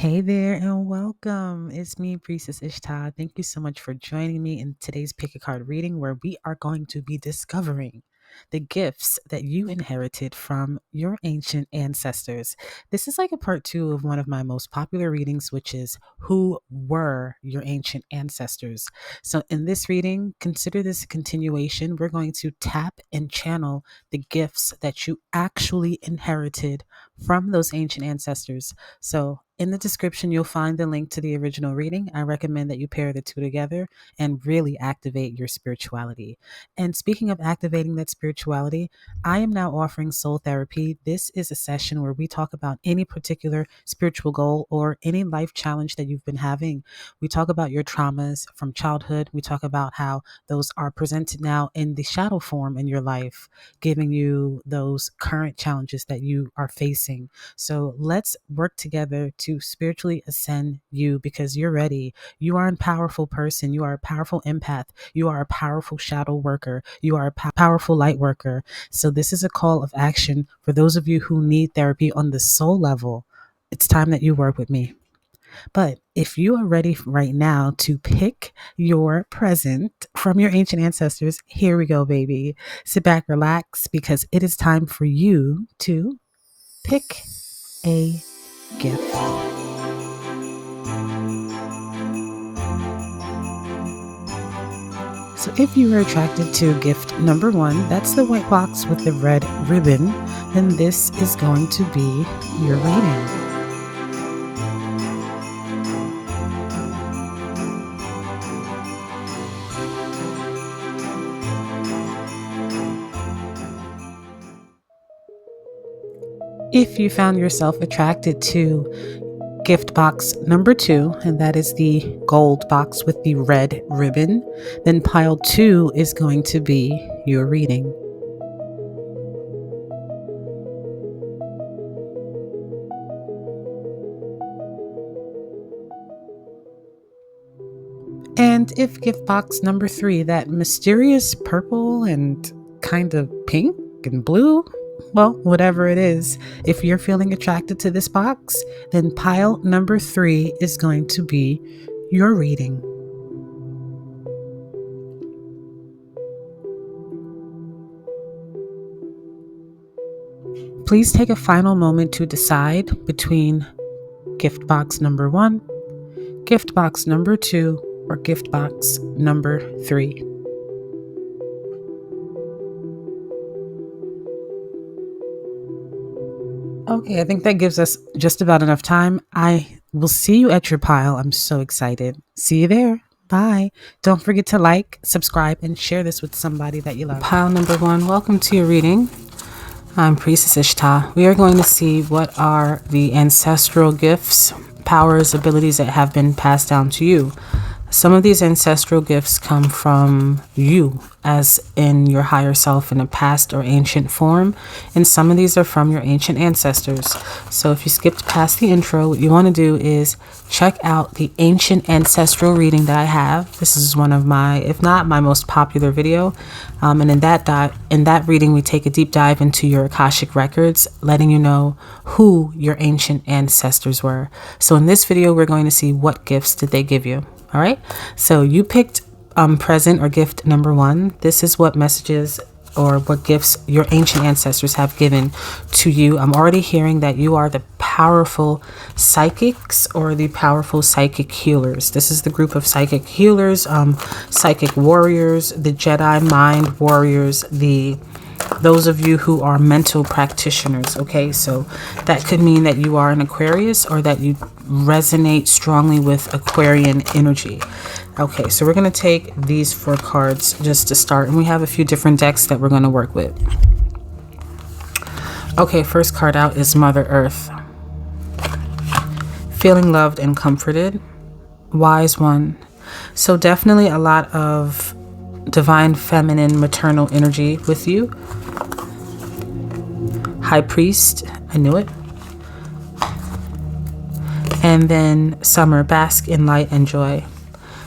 Hey there and welcome. It's me, Priestess Ishtah. Thank you so much for joining me in today's Pick a Card reading where we are going to be discovering the gifts that you inherited from your ancient ancestors. This is like a part two of one of my most popular readings, which is Who Were Your Ancient Ancestors? So, in this reading, consider this a continuation. We're going to tap and channel the gifts that you actually inherited from those ancient ancestors. So, in the description, you'll find the link to the original reading. I recommend that you pair the two together and really activate your spirituality. And speaking of activating that spirituality, I am now offering soul therapy. This is a session where we talk about any particular spiritual goal or any life challenge that you've been having. We talk about your traumas from childhood. We talk about how those are presented now in the shadow form in your life, giving you those current challenges that you are facing. So let's work together to spiritually ascend you because you're ready. You are a powerful person. You are a powerful empath. You are a powerful shadow worker. You are a powerful light worker. So this is a call of action for those of you who need therapy on the soul level. It's time that you work with me. But if you are ready right now to pick your present from your ancient ancestors, here we go, baby. Sit back, relax, because it is time for you to pick a gift. So if you are attracted to gift number one, that's the white box with the red ribbon, then this is going to be your reading. If you found yourself attracted to gift box number two, and that is the gold box with the red ribbon, then pile two is going to be your reading. And if gift box number three, that mysterious purple and kind of pink and blue, well, whatever it is, if you're feeling attracted to this box, then pile number three is going to be your reading. Please take a final moment to decide between gift box number one, gift box number two, or gift box number three. Okay, I think that gives us just about enough time. I will see you at your pile. I'm so excited. See you there. Bye. Don't forget to like, subscribe, and share this with somebody that you love. Pile number one, welcome to your reading. I'm Priestess Ishtah. We are going to see what are the ancestral gifts, powers, abilities that have been passed down to you. Some of these ancestral gifts come from you, as in your higher self in a past or ancient form, and some of these are from your ancient ancestors. So if you skipped past the intro, what you want to do is check out the ancient ancestral reading that I have. This is one of my, if not my most popular video, and in that reading we take a deep dive into your Akashic records, letting you know who your ancient ancestors were. So in this video we're going to see what gifts did they give you. All right, so you picked present or gift number one. This is what messages or what gifts your ancient ancestors have given to you. I'm already hearing that you are the powerful psychics or the powerful psychic healers. This is the group of psychic healers, psychic warriors, the Jedi mind warriors, those of you who are mental practitioners. Okay, so that could mean that you are an Aquarius or that you resonate strongly with Aquarian energy. Okay, so we're going to take these 4 cards just to start, and we have a few different decks that we're going to work with. Okay, first card out is Mother Earth. Feeling loved and comforted. Wise one. So definitely a lot of divine feminine maternal energy with you. High Priest, I knew it. And then Summer, bask in light and joy.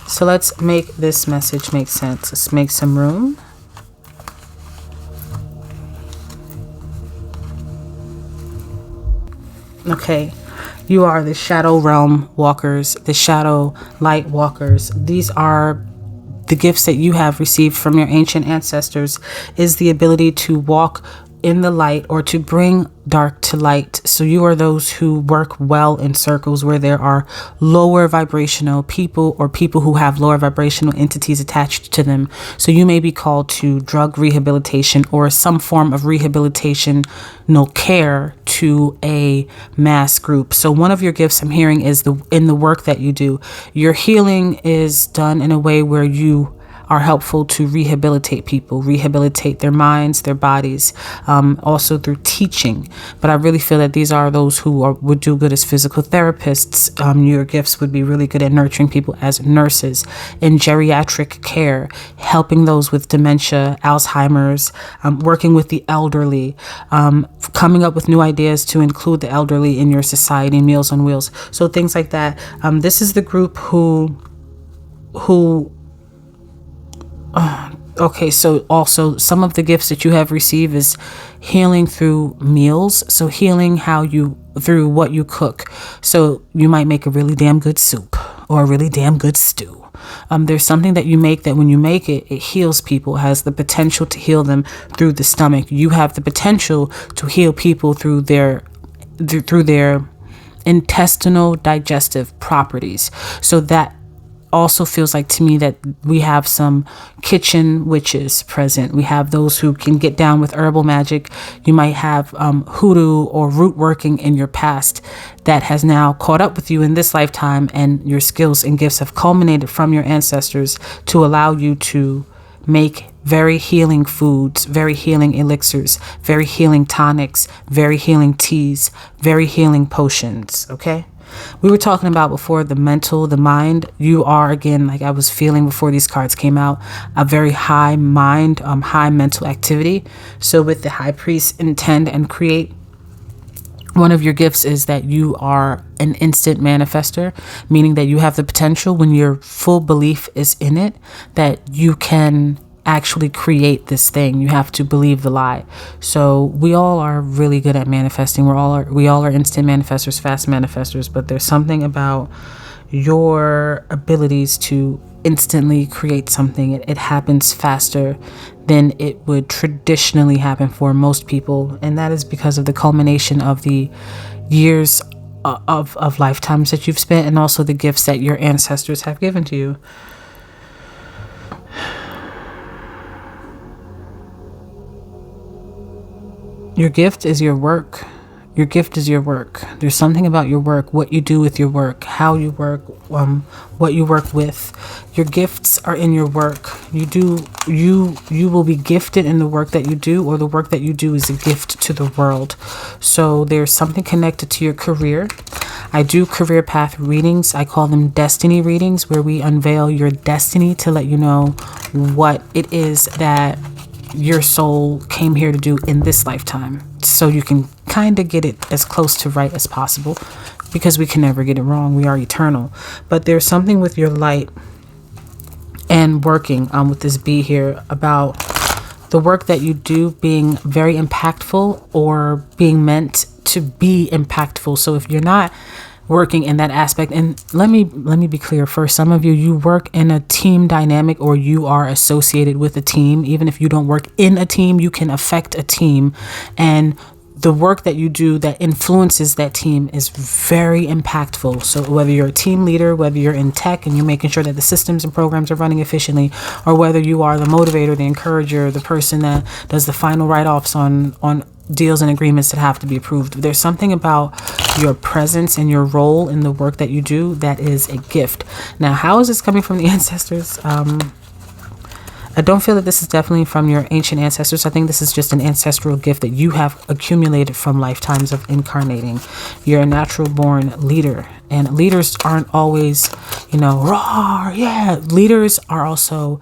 So let's make this message make sense. Let's make some room. Okay, You are the shadow realm walkers, the shadow light walkers. These are the gifts that you have received from your ancient ancestors, is the ability to walk in the light or to bring dark to light. So you are those who work well in circles where there are lower vibrational people or people who have lower vibrational entities attached to them. So you may be called to drug rehabilitation or some form of rehabilitational care to a mass group. So one of your gifts I'm hearing is in the work that you do. Your healing is done in a way where you are helpful to rehabilitate people, rehabilitate their minds, their bodies, also through teaching. But I really feel that these are those who would do good as physical therapists. Your gifts would be really good at nurturing people as nurses, in geriatric care, helping those with dementia, Alzheimer's, working with the elderly, coming up with new ideas to include the elderly in your society, Meals on Wheels. So things like that. This is the group who okay, so also some of the gifts that you have received is healing through meals. So healing through what you cook. So you might make a really damn good soup or a really damn good stew. There's something that you make that when you make it, it heals people, has the potential to heal them through the stomach. You have the potential to heal people through their intestinal digestive properties. So that also feels like to me that we have some kitchen witches present. We have those who can get down with herbal magic. You might have hoodoo or root working in your past that has now caught up with you in this lifetime, and your skills and gifts have culminated from your ancestors to allow you to make very healing foods, very healing elixirs, very healing tonics, very healing teas, very healing potions. Okay? We were talking about before the mental, the mind. You are, again, like I was feeling before these cards came out, a very high mind, high mental activity. So with the High Priest, intend and create, one of your gifts is that you are an instant manifester, meaning that you have the potential, when your full belief is in it, that you can actually create this thing. You have to believe the lie. So we all are really good at manifesting. We all are instant manifestors, fast manifestors, but there's something about your abilities to instantly create something. It happens faster than it would traditionally happen for most people, and that is because of the culmination of the years of lifetimes that you've spent, and also the gifts that your ancestors have given to you. Your gift is your work. Your gift is your work. There's something about your work, what you do with your work, how you work, what you work with. Your gifts are in your work. You will be gifted in the work that you do, or the work that you do is a gift to the world. So there's something connected to your career. I do career path readings. I call them destiny readings, where we unveil your destiny to let you know what it is that your soul came here to do in this lifetime, so you can kind of get it as close to right as possible, because we can never get it wrong. We are eternal. But there's something with your light and working with this bee here about the work that you do being very impactful or being meant to be impactful. So if you're not working in that aspect, and let me be clear, for some of you work in a team dynamic, or you are associated with a team. Even if you don't work in a team, you can affect a team, and the work that you do that influences that team is very impactful. So whether you're a team leader, whether you're in tech and you're making sure that the systems and programs are running efficiently, or whether you are the motivator, the encourager, the person that does the final write-offs on deals and agreements that have to be approved. There's something about your presence and your role in the work that you do that is a gift. Now, how is this coming from the ancestors? I don't feel that this is definitely from your ancient ancestors. I think this is just an ancestral gift that you have accumulated from lifetimes of incarnating. You're a natural born leader, and leaders aren't always, raw. Yeah. Leaders are also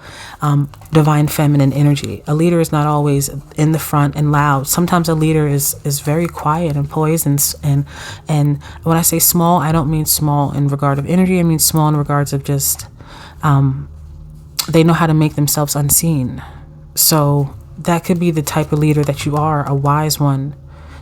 divine feminine energy. A leader is not always in the front and loud. Sometimes a leader is very quiet and poised, and when I say small, I don't mean small in regard of energy. I mean small in regards of just they know how to make themselves unseen. So that could be the type of leader that you are, a wise one.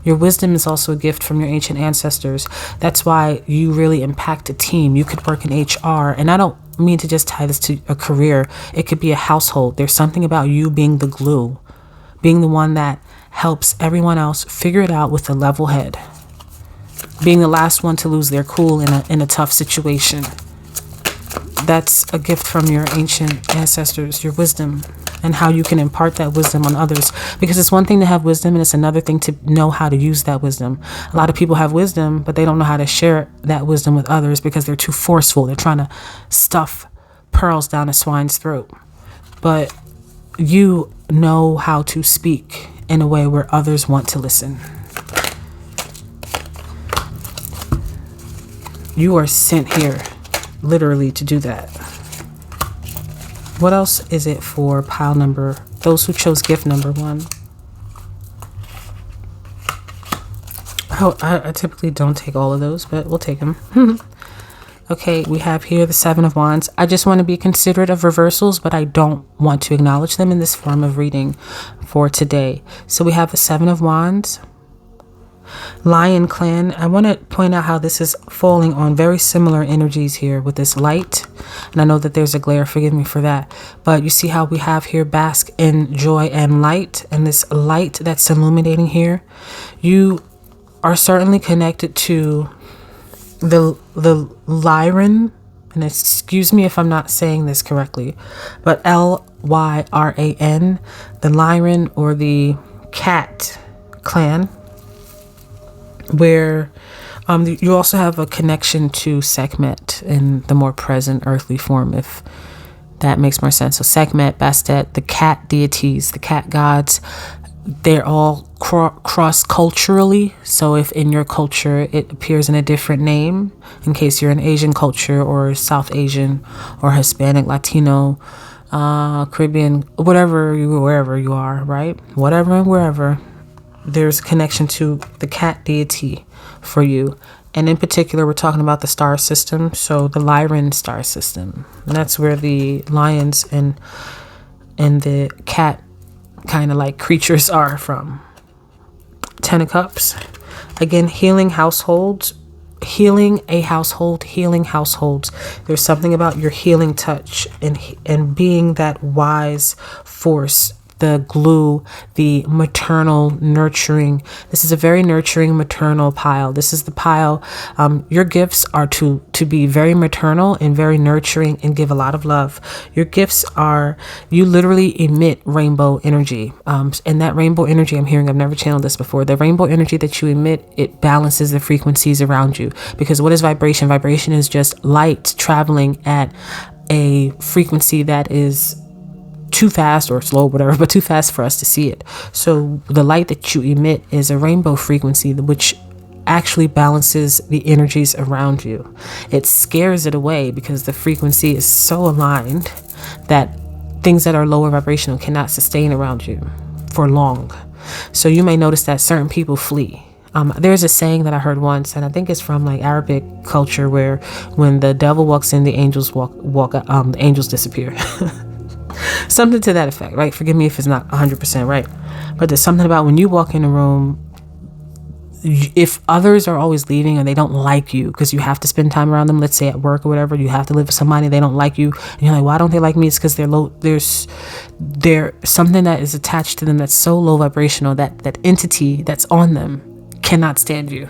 Your wisdom is also a gift from your ancient ancestors. That's why you really impact a team. You could work in HR, and I don't mean to just tie this to a career. It could be a household. There's something about you being the glue, being the one that helps everyone else figure it out with a level head, being the last one to lose their cool in a tough situation. That's a gift from your ancient ancestors, your wisdom, and how you can impart that wisdom on others. Because it's one thing to have wisdom, and it's another thing to know how to use that wisdom. A lot of people have wisdom, but they don't know how to share that wisdom with others because they're too forceful. They're trying to stuff pearls down a swine's throat. But you know how to speak in a way where others want to listen. You are sent here literally to do that. What else is it for pile number, those who chose gift number 1? Oh, I typically don't take all of those, but we'll take them. Okay, we have here the 7 of Wands. I just want to be considerate of reversals, but I don't want to acknowledge them in this form of reading for today. So we have the 7 of Wands. Lion clan. I want to point out how this is falling on very similar energies here with this light. And I know that there's a glare, forgive me for that. But you see how we have here bask in joy and light, and this light that's illuminating here. You are certainly connected to the Lyran, and excuse me if I'm not saying this correctly, but Lyran, the Lyran or the cat clan, where you also have a connection to Sekhmet in the more present earthly form, if that makes more sense. So Sekhmet, Bastet, the cat deities, the cat gods, they're all cross-culturally. So if in your culture it appears in a different name, in case you're an Asian culture or South Asian or Hispanic, Latino, Caribbean, wherever you are, right? Whatever and wherever, there's a connection to the cat deity for you. And in particular, we're talking about the star system. So the Lyran star system. And that's where the lions and the cat kind of like creatures are from. 10 of Cups. Again, healing households. Healing a household, healing households. There's something about your healing touch and being that wise force, the glue, the maternal nurturing. This is a very nurturing maternal pile. This is the pile. Your gifts are to be very maternal and very nurturing and give a lot of love. Your gifts are, you literally emit rainbow energy. And that rainbow energy I'm hearing, I've never channeled this before. The rainbow energy that you emit, it balances the frequencies around you. Because what is vibration? Vibration is just light traveling at a frequency that is too fast or slow, whatever, but too fast for us to see it. So the light that you emit is a rainbow frequency, which actually balances the energies around you. It scares it away because the frequency is so aligned that things that are lower vibrational cannot sustain around you for long. So you may notice that certain people flee. There's a saying that I heard once, and I think it's from like Arabic culture, where when the devil walks in, the angels the angels disappear. Something to that effect, right? Forgive me if it's not 100% right, but there's something about when you walk in a room, if others are always leaving and they don't like you because you have to spend time around them, let's say at work or whatever, you have to live with somebody, they don't like you, and you're like, why don't they like me? It's because they're low. There's something that is attached to them that's so low vibrational that entity that's on them cannot stand you,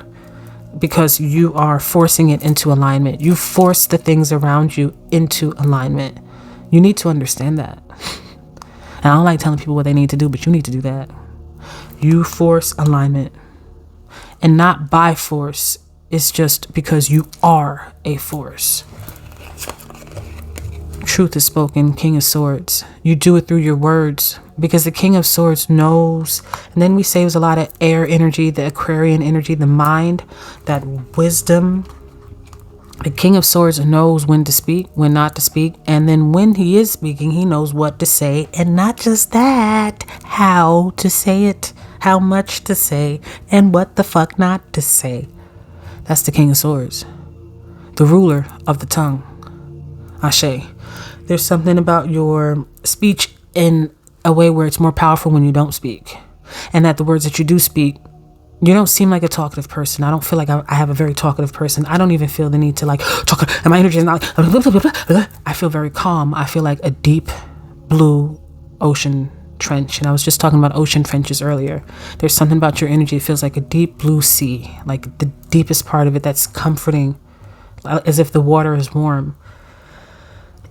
because you are forcing it into alignment. You force the things around you into alignment. You need to understand that. And I don't like telling people what they need to do, but you need to do that. You force alignment. And not by force. It's just because you are a force. Truth is spoken, King of Swords. You do it through your words, because the King of Swords knows. And then we say there's a lot of air energy, the Aquarian energy, the mind, that wisdom. The King of Swords knows when to speak, when not to speak. And then when he is speaking, he knows what to say. And not just that, how to say it, how much to say, and what the fuck not to say. That's the King of Swords, the ruler of the tongue. Ashe. There's something about your speech in a way where it's more powerful when you don't speak. And that the words that you do speak You don't seem like a talkative person. I don't feel like I have a very talkative person. I don't even feel the need to like talk, and my energy is not like, I feel very calm. I feel like a deep blue ocean trench. And I was just talking about ocean trenches earlier. There's something about your energy. It feels like a deep blue sea, like the deepest part of it that's comforting, as if the water is warm.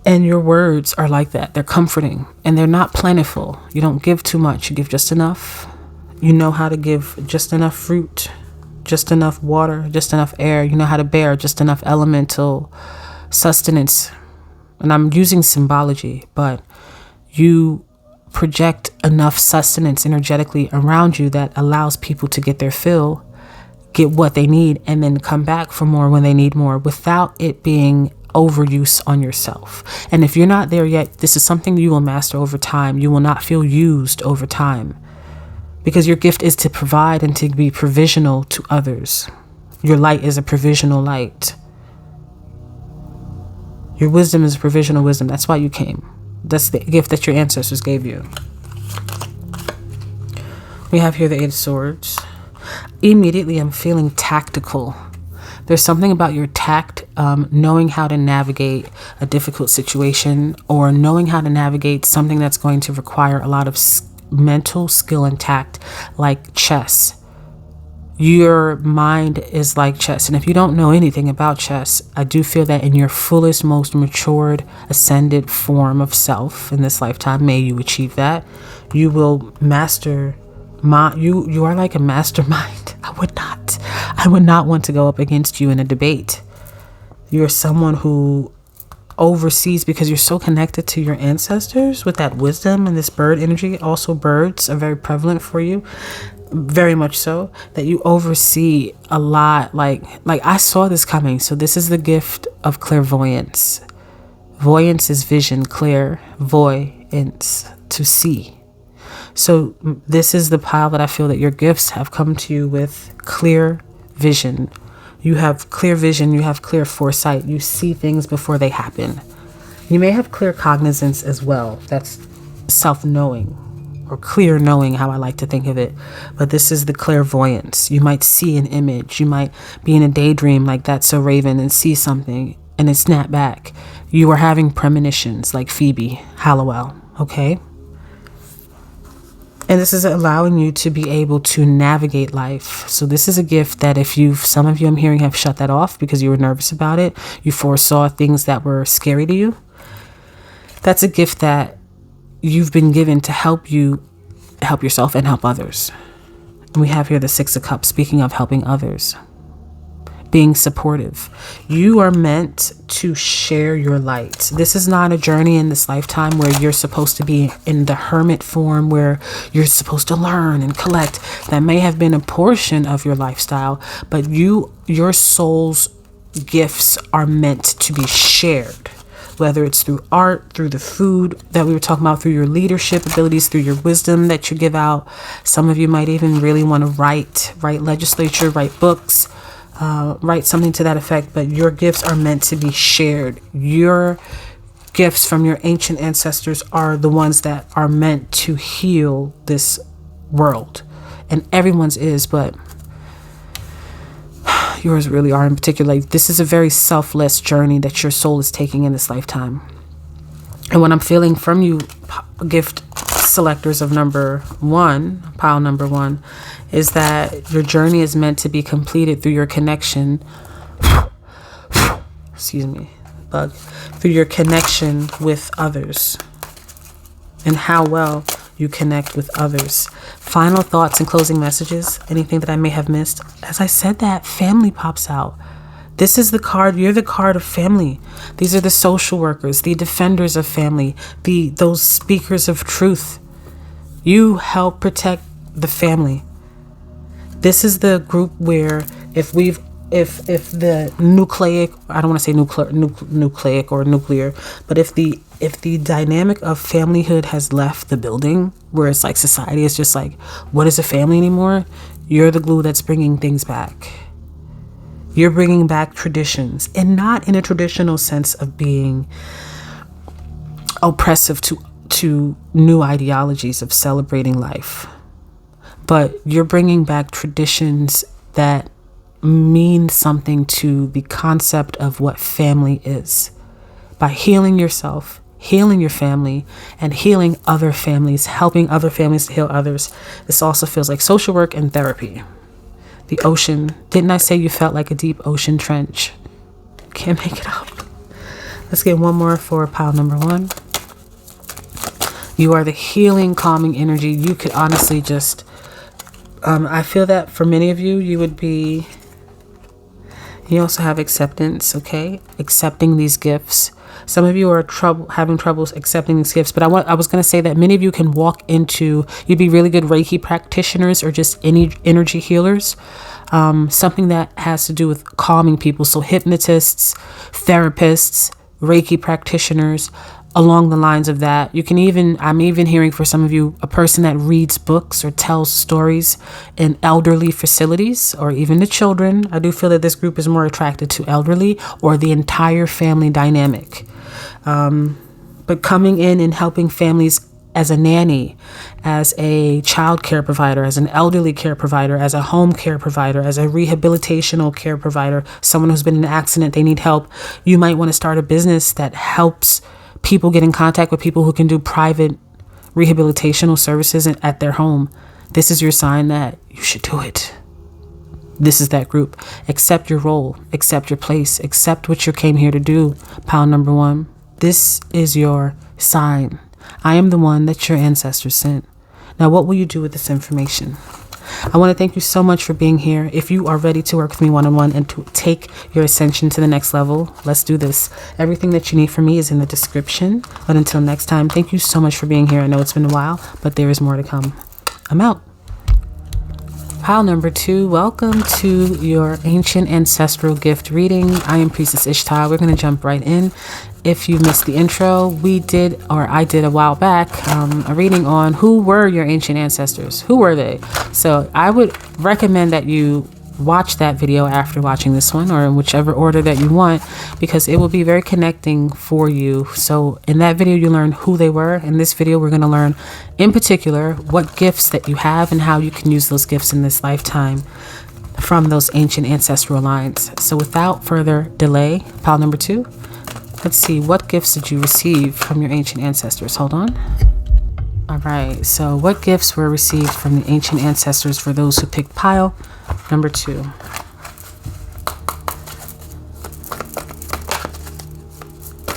And your words are like that. They're comforting and they're not plentiful. You don't give too much. You give just enough. You know how to give just enough fruit, just enough water, just enough air. You know how to bear just enough elemental sustenance. And I'm using symbology, but you project enough sustenance energetically around you that allows people to get their fill, get what they need, and then come back for more when they need more without it being overuse on yourself. And if you're not there yet, this is something you will master over time. You will not feel used over time, because your gift is to provide and to be provisional to others. Your light is a provisional light. Your wisdom is a provisional wisdom. That's why you came. That's the gift that your ancestors gave you. We have here the Eight of Swords. Immediately, I'm feeling tactical. There's something about your tact, knowing how to navigate a difficult situation, or knowing how to navigate something that's going to require a lot of mental skill and tact, like chess. Your mind is like chess. And if you don't know anything about chess, I do feel that in your fullest, most matured, ascended form of self in this lifetime, may you achieve that. You will master you are like a mastermind. I would not want to go up against you in a debate. You're someone who oversees, because you're so connected to your ancestors with that wisdom and this bird energy. Also, birds are very prevalent for you, very much so, that you oversee a lot. Like I saw this coming. So this is the gift of clairvoyance. Voyance is vision, clairvoyance, to see. So this is the pile that I feel that your gifts have come to you with: clear vision. You have clear vision. You have clear foresight. You see things before they happen. You may have clear cognizance as well. That's self-knowing, or clear knowing, how I like to think of it. But this is the clairvoyance. You might see an image. You might be in a daydream like That's So Raven and see something and then snap back. You are having premonitions like Phoebe Hallowell, okay? And this is allowing you to be able to navigate life. So this is a gift that some of you I'm hearing have shut that off because you were nervous about it. You foresaw things that were scary to you. That's a gift that you've been given to help you help yourself and help others. And we have here the Six of Cups, speaking of helping others, being supportive. You are meant to share your light. This is not a journey in this lifetime where you're supposed to be in the hermit form, where you're supposed to learn and collect. That may have been a portion of your lifestyle, but your soul's gifts are meant to be shared, whether it's through art, through the food that we were talking about, through your leadership abilities, through your wisdom that you give out. Some of you might even really want to write legislature, write books, write something to that effect, but your gifts are meant to be shared. Your gifts from your ancient ancestors are the ones that are meant to heal this world. And everyone's is, but yours really are in particular. Like, this is a very selfless journey that your soul is taking in this lifetime. And what I'm feeling from you, gift selectors of pile number one, is that your journey is meant to be completed through your connection. Through your connection with others, and how well you connect with others. Final thoughts and closing messages. Anything that I may have missed? As I said, that family pops out. This is the card. You're the card of family. These are the social workers, the defenders of family, those speakers of truth. You help protect the family. This is the group where if the nucleic, I don't want to say nucleic or nuclear, but if the dynamic of familyhood has left the building, where it's like society is just like, what is a family anymore? You're the glue that's bringing things back. You're bringing back traditions, and not in a traditional sense of being oppressive to new ideologies of celebrating life, but you're bringing back traditions that mean something to the concept of what family is. By healing yourself, healing your family, and healing other families, helping other families to heal others. This also feels like social work and therapy. The ocean. Didn't I say you felt like a deep ocean trench? Can't make it up. Let's get one more for pile number 1. You are the healing, calming energy. You could honestly just, I feel that for many of you, you would be, you also have acceptance, okay? Accepting these gifts. Some of you are having troubles accepting these gifts, but I was going to say that many of you can walk into, you'd be really good Reiki practitioners or just any energy healers. Something that has to do with calming people. So hypnotists, therapists, Reiki practitioners, along the lines of that. I'm even hearing for some of you, a person that reads books or tells stories in elderly facilities or even the children. I do feel that this group is more attracted to elderly or the entire family dynamic. But coming in and helping families as a nanny, as a child care provider, as an elderly care provider, as a home care provider, as a rehabilitational care provider, someone who's been in an accident, they need help. You might want to start a business that helps people get in contact with people who can do private rehabilitational services at their home. This is your sign that you should do it. This is that group. Accept your role, accept your place, accept what you came here to do. Pile number 1. This is your sign. I am the one that your ancestors sent. Now, what will you do with this information? I want to thank you so much for being here. If you are ready to work with me one-on-one and to take your ascension to the next level, let's do this. Everything that you need from me is in the description. But until next time, thank you so much for being here. I know it's been a while, but there is more to come. I'm out. Pile number 2, welcome to your ancient ancestral gift reading. I am Priestess Ishtah. We're going to jump right in. If you missed the intro, I did a while back, a reading on who were your ancient ancestors. Who were they? So I would recommend that you watch that video after watching this one, or in whichever order that you want, because it will be very connecting for you. So in that video, you learn who they were. In this video, we're going to learn in particular what gifts that you have and how you can use those gifts in this lifetime from those ancient ancestral lines. So without further delay, pile number 2, let's see, what gifts did you receive from your ancient ancestors? Hold on. All right, so what gifts were received from the ancient ancestors for those who picked pile number 2?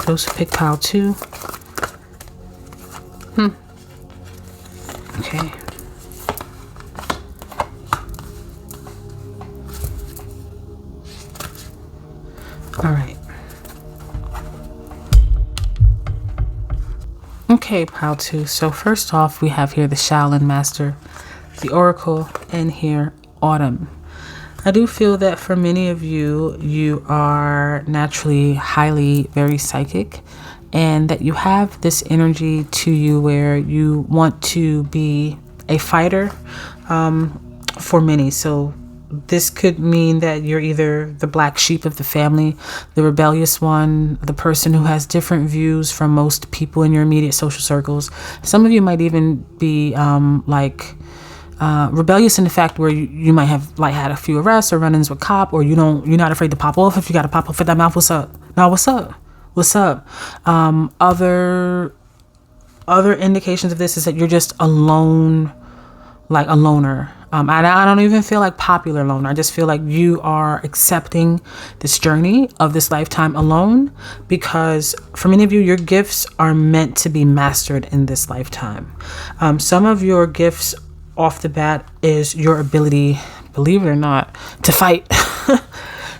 Those who picked pile 2. Okay. All right. Okay, pile 2. So first off, we have here the Shaolin Master, the Oracle, and here Autumn. I do feel that for many of you, you are naturally very psychic, and that you have this energy to you where you want to be a fighter for many. So this could mean that you're either the black sheep of the family, the rebellious one, the person who has different views from most people in your immediate social circles. Some of you might even be rebellious in the fact where you might have had a few arrests or run-ins with cop, or you're not afraid to pop off. If you got to pop off at that mouth, what's up? Now, what's up? Other indications of this is that you're just alone, like a loner. I don't even feel like popular loner. I just feel like you are accepting this journey of this lifetime alone, because for many of you, your gifts are meant to be mastered in this lifetime. Some of your gifts off the bat is your ability, believe it or not, to fight.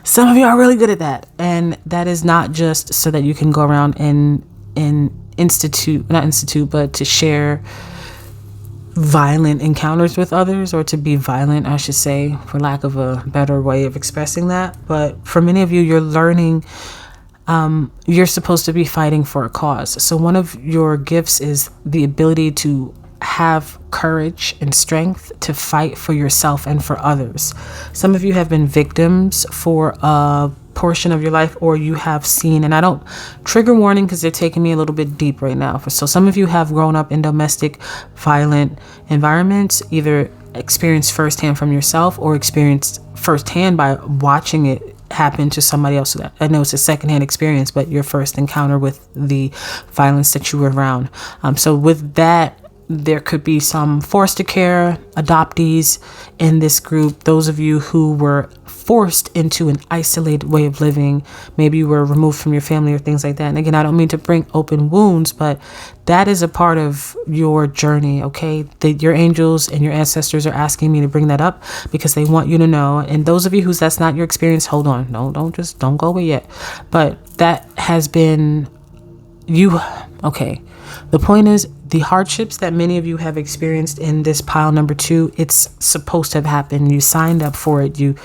Some of you are really good at that. And that is not just so that you can go around and to share violent encounters with others, or to be violent, I should say, for lack of a better way of expressing that. But for many of you, you're learning, you're supposed to be fighting for a cause. So one of your gifts is the ability to have courage and strength to fight for yourself and for others. Some of you have been victims for a portion of your life, or you have seen, and I don't, trigger warning, because they're taking me a little bit deep right now. So some of you have grown up in domestic violent environments, either experienced firsthand from yourself or experienced firsthand by watching it happen to somebody else. So that I know it's a secondhand experience, but your first encounter with the violence that you were around. So with that, there could be some foster care adoptees in this group. Those of you who were forced into an isolated way of living, maybe you were removed from your family or things like that. And again, I don't mean to bring open wounds, but that is a part of your journey, okay? Your angels and your ancestors are asking me to bring that up because they want you to know. And those of you whose that's not your experience, hold on. No, don't go away yet. But that has been you. Okay. The point is, the hardships that many of you have experienced in this pile number 2, it's supposed to have happened. You signed up for it. You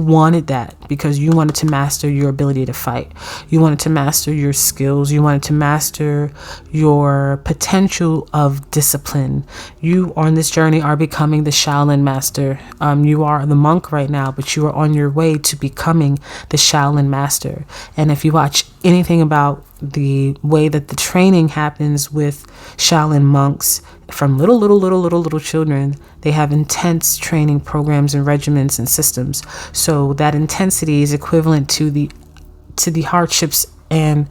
wanted that because you wanted to master your ability to fight. You wanted to master your skills. You wanted to master your potential of discipline. You on this journey are becoming the Shaolin master. You are the monk right now, but you are on your way to becoming the Shaolin master. And if you watch anything about the way that the training happens with Shaolin monks from little children, they have intense training programs and regimens and systems. So that intensity is equivalent to the hardships and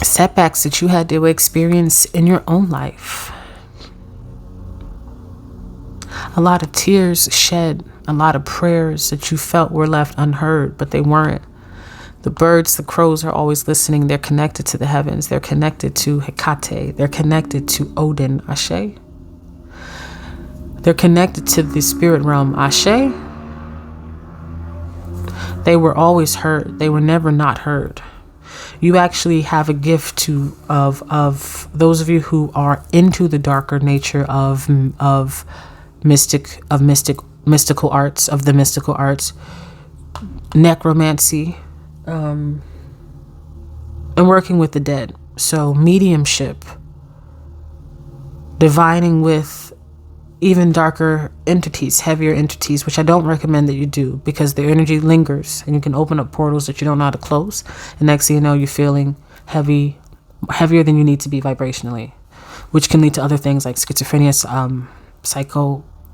setbacks that you had to experience in your own life. A lot of tears shed, a lot of prayers that you felt were left unheard, but they weren't. The birds, the crows are always listening. They're connected to the heavens. They're connected to Hecate. They're connected to Odin, Ashe. They're connected to the spirit realm, Ashe. They were always heard. They were never not heard. You actually have a gift of those of you who are into the darker nature of mystical arts, necromancy, and working with the dead. So mediumship, divining with even darker entities, heavier entities, which I don't recommend that you do because the energy lingers and you can open up portals that you don't know how to close. And next thing you know, you're feeling heavier than you need to be vibrationally, which can lead to other things like schizophrenia,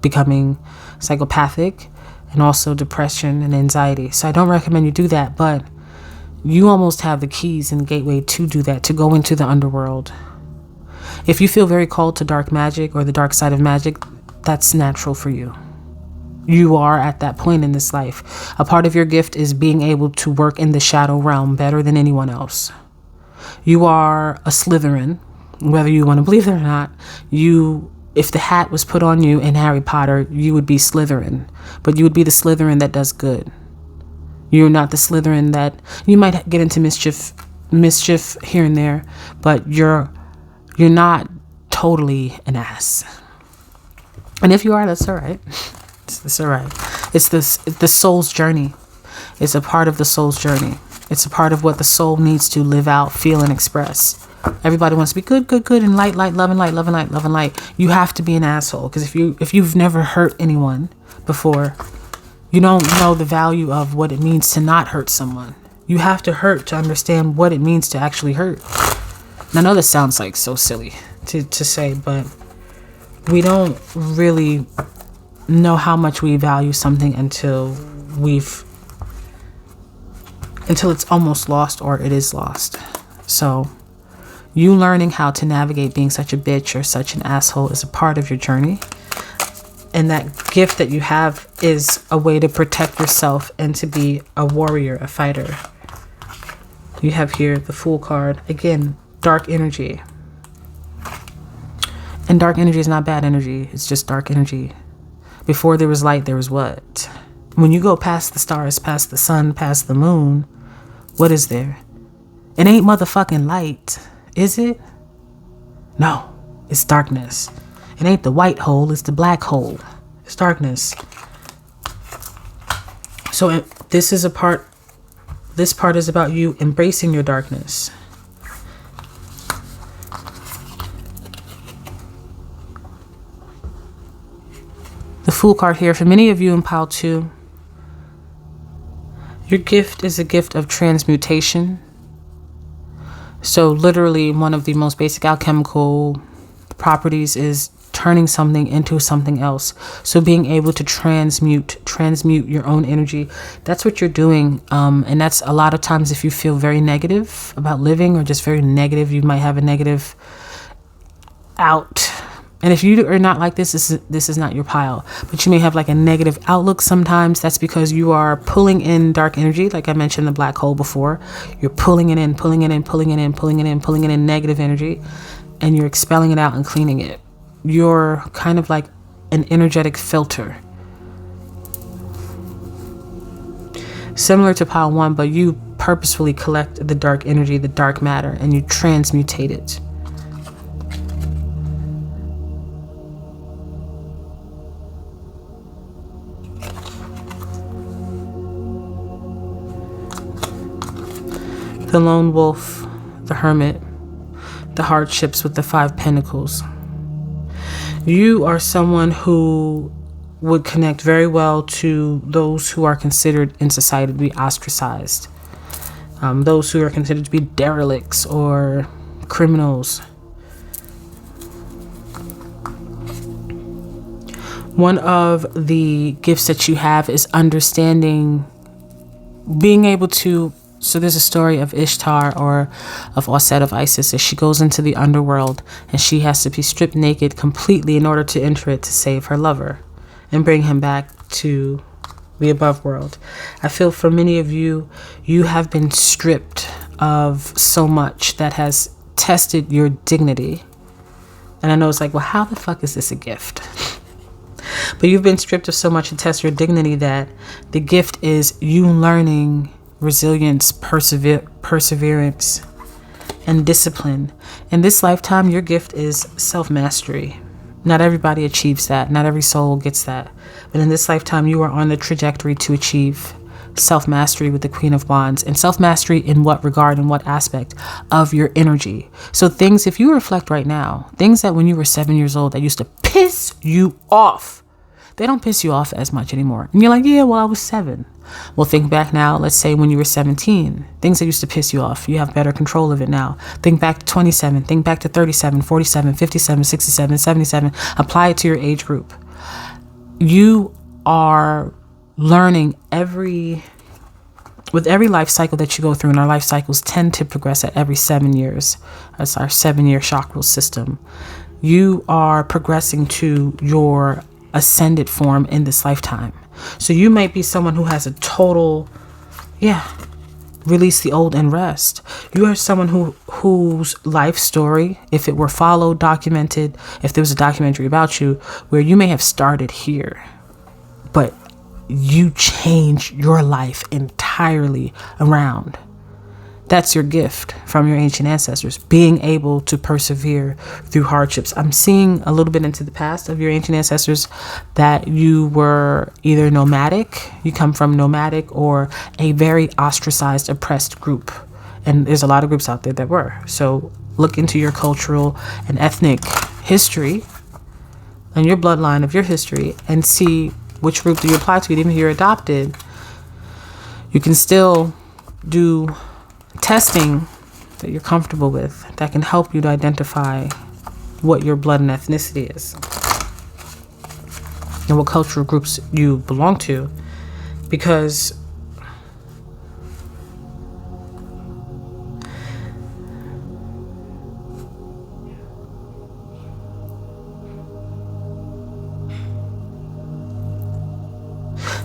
becoming psychopathic, and also depression and anxiety. So I don't recommend you do that, but you almost have the keys and gateway to do that, to go into the underworld. If you feel very called to dark magic or the dark side of magic, that's natural for you. You are at that point in this life. A part of your gift is being able to work in the shadow realm better than anyone else. You are a Slytherin, whether you want to believe it or not. If the hat was put on you in Harry Potter, you would be Slytherin, but you would be the Slytherin that does good. You're not the Slytherin that you might get into mischief here and there, but you're not totally an ass. And if you are, that's all right. It's all right. It's the soul's journey. It's a part of the soul's journey. It's a part of what the soul needs to live out, feel, and express. Everybody wants to be good, and light, love and light. You have to be an asshole, because if you've never hurt anyone before, you don't know the value of what it means to not hurt someone. You have to hurt to understand what it means to actually hurt. And I know this sounds like so silly to say, but we don't really know how much we value something until it's almost lost or it is lost. So you learning how to navigate being such a bitch or such an asshole is a part of your journey. And that gift that you have is a way to protect yourself and to be a warrior, a fighter. You have here the Fool card. Again, dark energy. And dark energy is not bad energy. It's just dark energy. Before there was light, there was what? When you go past the stars, past the sun, past the moon, what is there? It ain't motherfucking light, is it? No, it's darkness. It ain't the white hole, it's the black hole. It's darkness. So this part is about you embracing your darkness. The Fool card here, for many of you in pile 2, your gift is a gift of transmutation. So literally one of the most basic alchemical properties is turning something into something else. So being able to transmute your own energy, that's what you're doing. And that's a lot of times if you feel very negative about living or just very negative, you might have a negative out. And if you are not like this is not your pile, but you may have like a negative outlook sometimes. That's because you are pulling in dark energy. Like I mentioned the black hole before, you're pulling it in negative energy, and you're expelling it out and cleaning it. You're kind of like an energetic filter. Similar to pile 1, but you purposefully collect the dark energy, the dark matter, and you transmutate it. The lone wolf, the hermit, the hardships with the 5 pentacles. You are someone who would connect very well to those who are considered in society to be ostracized. Those who are considered to be derelicts or criminals. One of the gifts that you have is understanding, being able to. So there's a story of Ishtar or of Osset of Isis as she goes into the underworld and she has to be stripped naked completely in order to enter it to save her lover and bring him back to the above world. I feel for many of you, you have been stripped of so much that has tested your dignity. And I know it's like, well, how the fuck is this a gift? But you've been stripped of so much to test your dignity that the gift is you learning resilience, perseverance, and discipline. In this lifetime, your gift is self-mastery. Not everybody achieves that. Not every soul gets that. But in this lifetime, you are on the trajectory to achieve self-mastery with the Queen of Wands. And self-mastery in what regard, in what aspect of your energy. So things, if you reflect right now, things that when you were 7 years old that used to piss you off, they don't piss you off as much anymore. And you're like, yeah, well, I was 7. Well, think back now, let's say when you were 17, things that used to piss you off, you have better control of it now. Think back to 27, think back to 37, 47, 57, 67, 77, apply it to your age group. You are learning with every life cycle that you go through, and our life cycles tend to progress at every 7 years. That's our 7-year chakral system. You are progressing to your ascended form in this lifetime. So you might be someone who has a total, release the old and rest. You are someone whose life story, if it were followed, documented, if there was a documentary about you, where you may have started here, but you change your life entirely around. That's your gift from your ancient ancestors, being able to persevere through hardships. I'm seeing a little bit into the past of your ancient ancestors that you were either nomadic, you come from nomadic, or a very ostracized, oppressed group. And there's a lot of groups out there that were. So look into your cultural and ethnic history and your bloodline of your history and see which group do you apply to. Even if you're adopted, you can still do testing that you're comfortable with that can help you to identify what your blood and ethnicity is and what cultural groups you belong to, because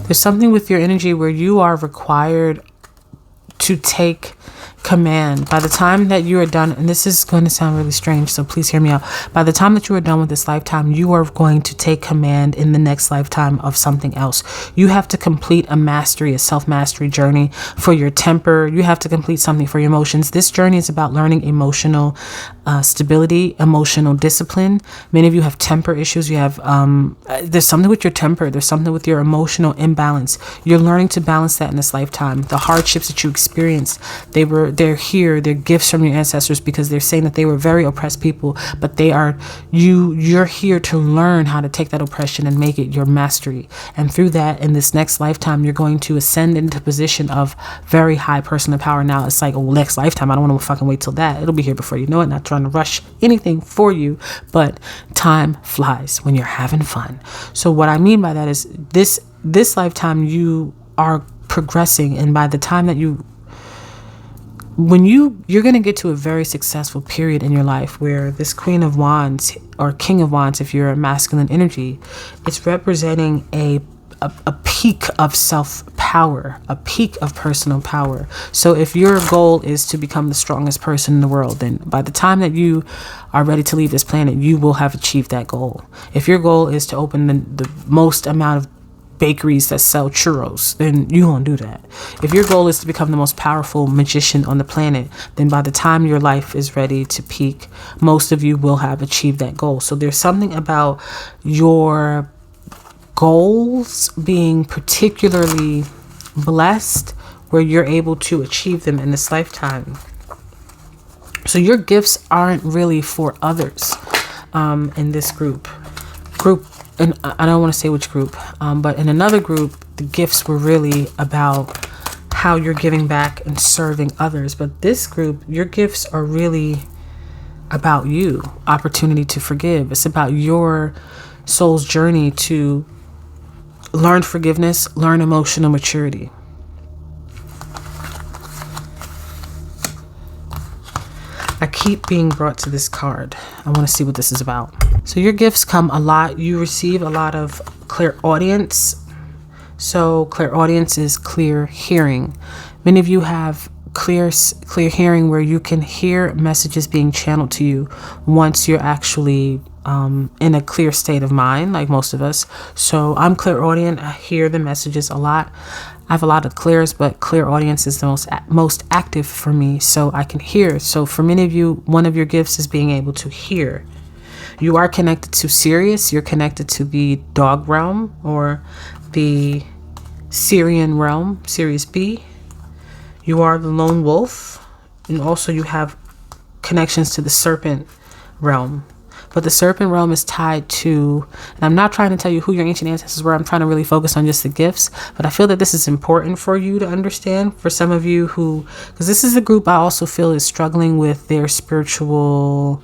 there's something with your energy where you are required to take command. By the time that you are done, and this is going to sound really strange, so please hear me out. By the time that you are done with this lifetime, you are going to take command in the next lifetime of something else. You have to complete a self-mastery journey for your temper. You have to complete something for your emotions. This journey is about learning emotional stability, emotional discipline. Many of you have temper issues. You have, there's something with your temper. There's something with your emotional imbalance. You're learning to balance that in this lifetime. The hardships that you experience experienced. They're here, they're gifts from your ancestors, because they're saying that they were very oppressed people, but you're here to learn how to take that oppression and make it your mastery. And through that, in this next lifetime, you're going to ascend into a position of very high personal power. Now it's like, well, next lifetime, I don't want to fucking wait till that. It'll be here before you know it. Not trying to rush anything for you, but time flies when you're having fun. So what I mean by that is this lifetime you are progressing, and by the time that you're going to get to a very successful period in your life where this Queen of Wands or King of Wands, if you're a masculine energy, it's representing a peak of self-power, a peak of personal power. So if your goal is to become the strongest person in the world, then by the time that you are ready to leave this planet, you will have achieved that goal. If your goal is to open the most amount of bakeries that sell churros, then you won't do that. If your goal is to become the most powerful magician on the planet, then by the time your life is ready to peak, most of you will have achieved that goal. So there's something about your goals being particularly blessed where you're able to achieve them in this lifetime. So your gifts aren't really for others in this group, and I don't want to say which group, but in another group, the gifts were really about how you're giving back and serving others. But this group, your gifts are really about you, opportunity to forgive. It's about your soul's journey to learn forgiveness, learn emotional maturity. I keep being brought to this card. I want to see what this is about. So your gifts come a lot. You receive a lot of clairaudience. So clairaudience is clear hearing. Many of you have clear hearing where you can hear messages being channeled to you once you're actually in a clear state of mind, like most of us. So I'm clairaudient. I hear the messages a lot. I have a lot of clairs, but clairaudience is the most active for me, so I can hear. So for many of you, one of your gifts is being able to hear. You are connected to Sirius. You're connected to the dog realm or the Syrian realm, Sirius B. You are the lone wolf, and also you have connections to the serpent realm. But the serpent realm is tied to, and I'm not trying to tell you who your ancient ancestors were. I'm trying to really focus on just the gifts. But I feel that this is important for you to understand. For some of you who, because this is a group I also feel is struggling with their spiritual,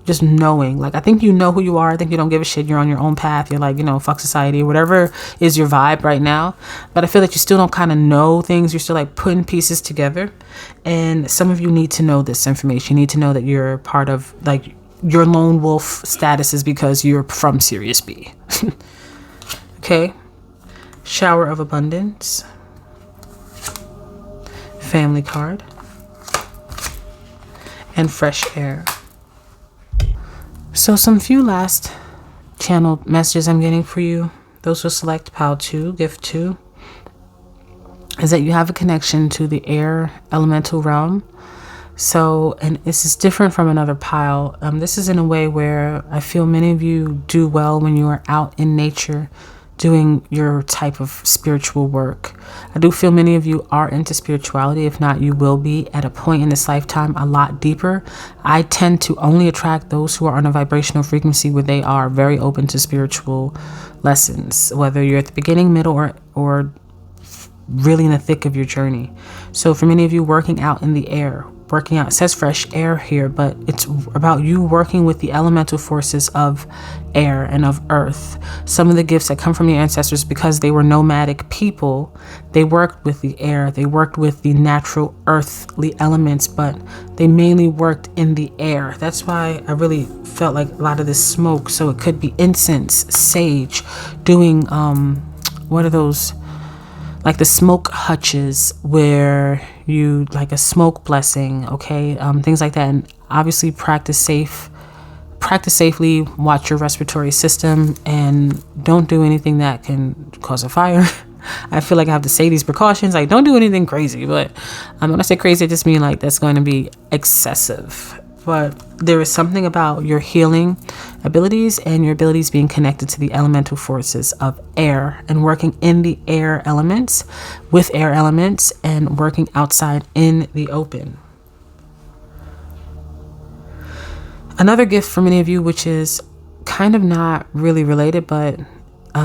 just knowing. Like, I think you know who you are. I think you don't give a shit. You're on your own path. You're like, fuck society, whatever is your vibe right now. But I feel that you still don't kind of know things. You're still like putting pieces together. And some of you need to know this information. You need to know that you're part of, like, your lone wolf status is because you're from Sirius B. Okay. Shower of abundance. Family card. And fresh air. So some few last channeled messages I'm getting for you. Those who select pile 2, gift 2, is that you have a connection to the air elemental realm. So, and this is different from another pile. This is in a way where I feel many of you do well when you are out in nature doing your type of spiritual work. I do feel many of you are into spirituality. If not, you will be at a point in this lifetime a lot deeper. I tend to only attract those who are on a vibrational frequency where they are very open to spiritual lessons, whether you're at the beginning, middle, or really in the thick of your journey. So for many of you working out in the air, working out, it says fresh air here, but it's about you working with the elemental forces of air and of earth. Some of the gifts that come from your ancestors, because they were nomadic people, they worked with the air, they worked with the natural earthly elements, but they mainly worked in the air. That's why I really felt like a lot of this smoke. So it could be incense, sage, doing what are those, like the smoke hutches where you, like a smoke blessing, okay, things like that. And obviously practice safely, watch your respiratory system, and don't do anything that can cause a fire. I feel like I have to say these precautions, like don't do anything crazy, but when I say crazy, I just mean like that's going to be excessive. but there is something about your healing abilities and your abilities being connected to the elemental forces of air and working in the air elements with air elements and working outside in the open. Another gift for many of you, which is kind of not really related, but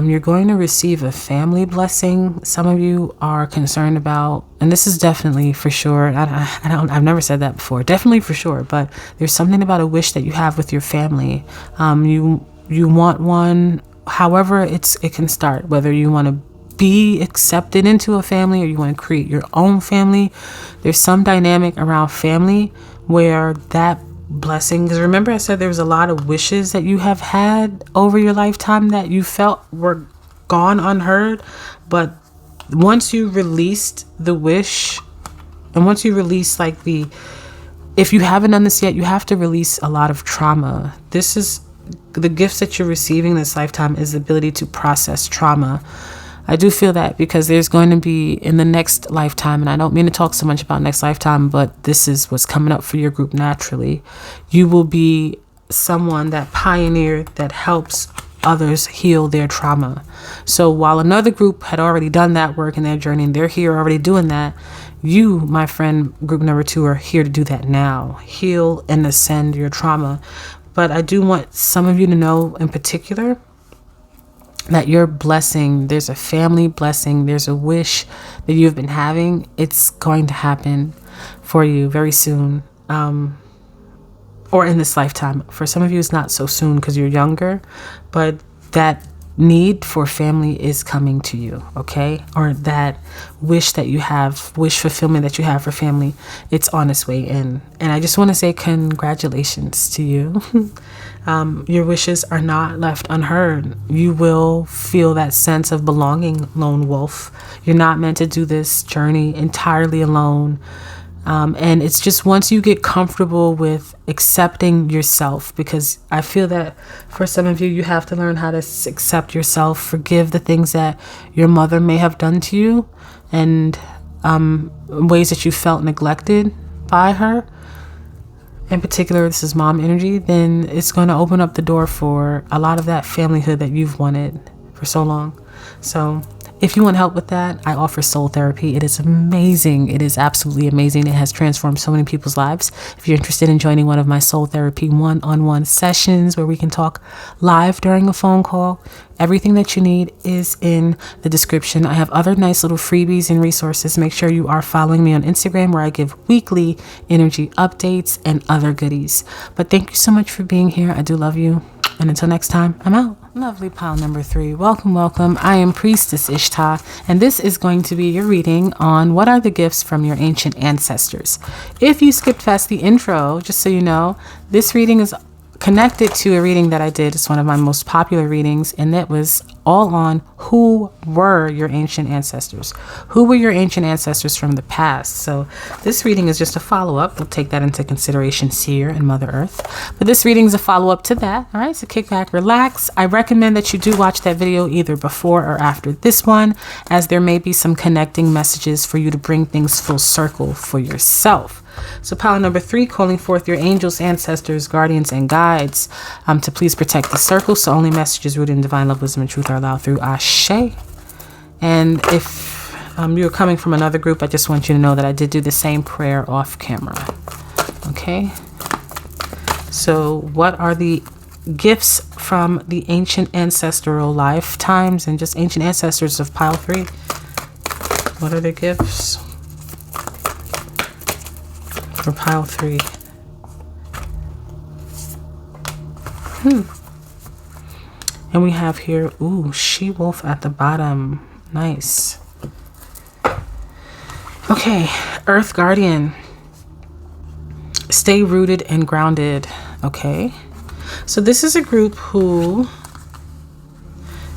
you're going to receive a family blessing. Some of you are concerned about, and this is definitely for sure. I've never said that before. Definitely for sure, but there's something about a wish that you have with your family. You want one, however it can start. Whether you want to be accepted into a family or you want to create your own family. There's some dynamic around family where that blessing, because remember I said there was a lot of wishes that you have had over your lifetime that you felt were gone unheard, but once you released the wish and once you release if you haven't done this yet, you have to release a lot of trauma. This is the gifts that you're receiving this lifetime, is the ability to process trauma. I do feel that because there's going to be in the next lifetime, and I don't mean to talk so much about next lifetime, but this is what's coming up for your group naturally. You will be someone that pioneered, that helps others heal their trauma. So while another group had already done that work in their journey and they're here already doing that, you, my friend, group number 2, are here to do that now. Heal and ascend your trauma. But I do want some of you to know in particular that your blessing, there's a family blessing, there's a wish that you've been having. It's going to happen for you very soon, or in this lifetime. For some of you, it's not so soon because you're younger, but that need for family is coming to you, okay? Or that wish that you have, wish fulfillment that you have for family, it's on its way in. And I just want to say congratulations to you. Your wishes are not left unheard. You will feel that sense of belonging, lone wolf. You're not meant to do this journey entirely alone. And it's just once you get comfortable with accepting yourself, because I feel that for some of you, you have to learn how to accept yourself, forgive the things that your mother may have done to you, and ways that you felt neglected by her. In particular, this is mom energy. Then it's going to open up the door for a lot of that familyhood that you've wanted for so long. So if you want help with that, I offer soul therapy. It is amazing. It is absolutely amazing. It has transformed so many people's lives. If you're interested in joining one of my soul therapy one-on-one sessions where we can talk live during a phone call, everything that you need is in the description. I have other nice little freebies and resources. Make sure you are following me on Instagram, where I give weekly energy updates and other goodies. But thank you so much for being here. I do love you. And until next time, I'm out. Lovely pile number 3. Welcome, welcome. I am Priestess Ishtah, and this is going to be your reading on what are the gifts from your ancient ancestors. If you skipped past the intro, just so you know, this reading is connected to a reading that I did. It's one of my most popular readings, and it was all on who were your ancient ancestors. Who were your ancient ancestors from the past? So this reading is just a follow-up. We'll take that into consideration, Seer and Mother Earth. But this reading is a follow-up to that. All right, so kick back, relax. I recommend that you do watch that video either before or after this one, as there may be some connecting messages for you to bring things full circle for yourself. So pile number 3, calling forth your angels, ancestors, guardians, and guides to please protect the circle. So only messages rooted in divine love, wisdom, and truth are allowed through Ashe. And if you're coming from another group, I just want you to know that I did do the same prayer off camera. Okay. So what are the gifts from the ancient ancestral lifetimes and just ancient ancestors of pile 3? What are the gifts for pile 3? And we have here, ooh, she-wolf at the bottom. Nice. Okay, Earth Guardian. Stay rooted and grounded. Okay. So this is a group who,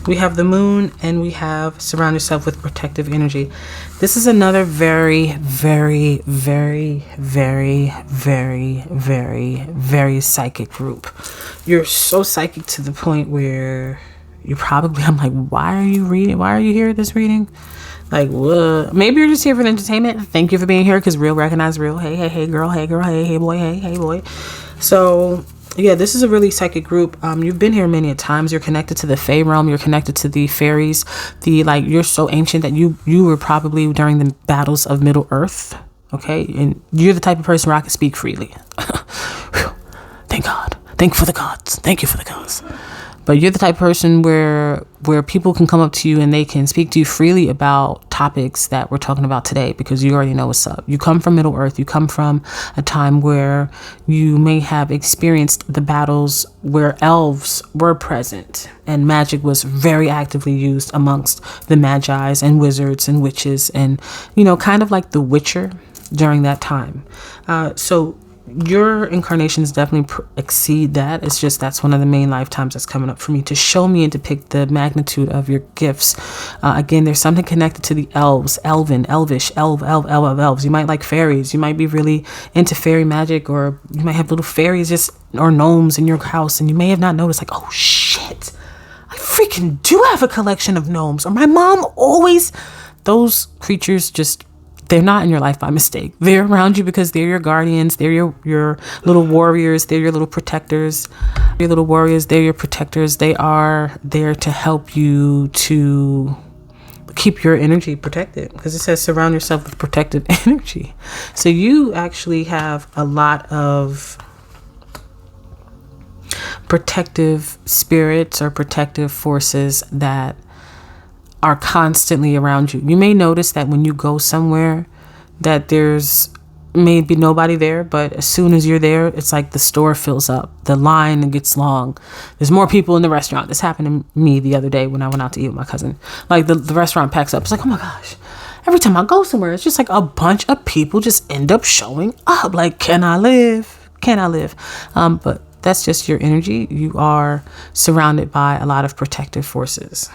we have the moon and we have surround yourself with protective energy. This is another very, very, very, very, very, very, very psychic group. You're so psychic to the point where you probably, I'm like, why are you reading? Why are you here at this reading? Like, what? Maybe you're just here for the entertainment. Thank you for being here, because real recognize real. Hey, hey, hey, girl. Hey, girl. Hey, hey, boy. Hey, hey, boy. So yeah, this is a really psychic group. You've been here many a times. You're connected to the Fae realm. You're connected to the fairies. You're so ancient that you were probably during the battles of Middle Earth. Okay, and you're the type of person where I can speak freely. Thank God. Thank you for the gods. Thank you for the gods. But you're the type of person where people can come up to you and they can speak to you freely about topics that we're talking about today, because you already know what's up. You come from Middle Earth. You come from a time where you may have experienced the battles where elves were present and magic was very actively used amongst the magi's and wizards and witches, and, kind of like the Witcher during that time. So your incarnations definitely exceed that. It's just that's one of the main lifetimes that's coming up for me to show me and depict the magnitude of your gifts. Again, there's something connected to the elves, elvish, elves. You might like fairies. You might be really into fairy magic, or you might have little fairies or gnomes in your house, and you may have not noticed, like, oh shit, I freaking do have a collection of gnomes. Or my mom always, those creatures they're not in your life by mistake. They're around you because they're your guardians. They're your little warriors. They're your little protectors. Your little warriors, they're your protectors. They are there to help you to keep your energy protected, because it says surround yourself with protective energy. So you actually have a lot of protective spirits or protective forces that are constantly around you. You may notice that when you go somewhere that there's maybe nobody there, but as soon as you're there, it's like the store fills up, the line gets long, there's more people in the restaurant. This happened to me the other day when I went out to eat with my cousin. Like the restaurant packs up. It's like, oh my gosh, every time I go somewhere, it's just like a bunch of people just end up showing up. Like, can I live? But that's just your energy. You are surrounded by a lot of protective forces.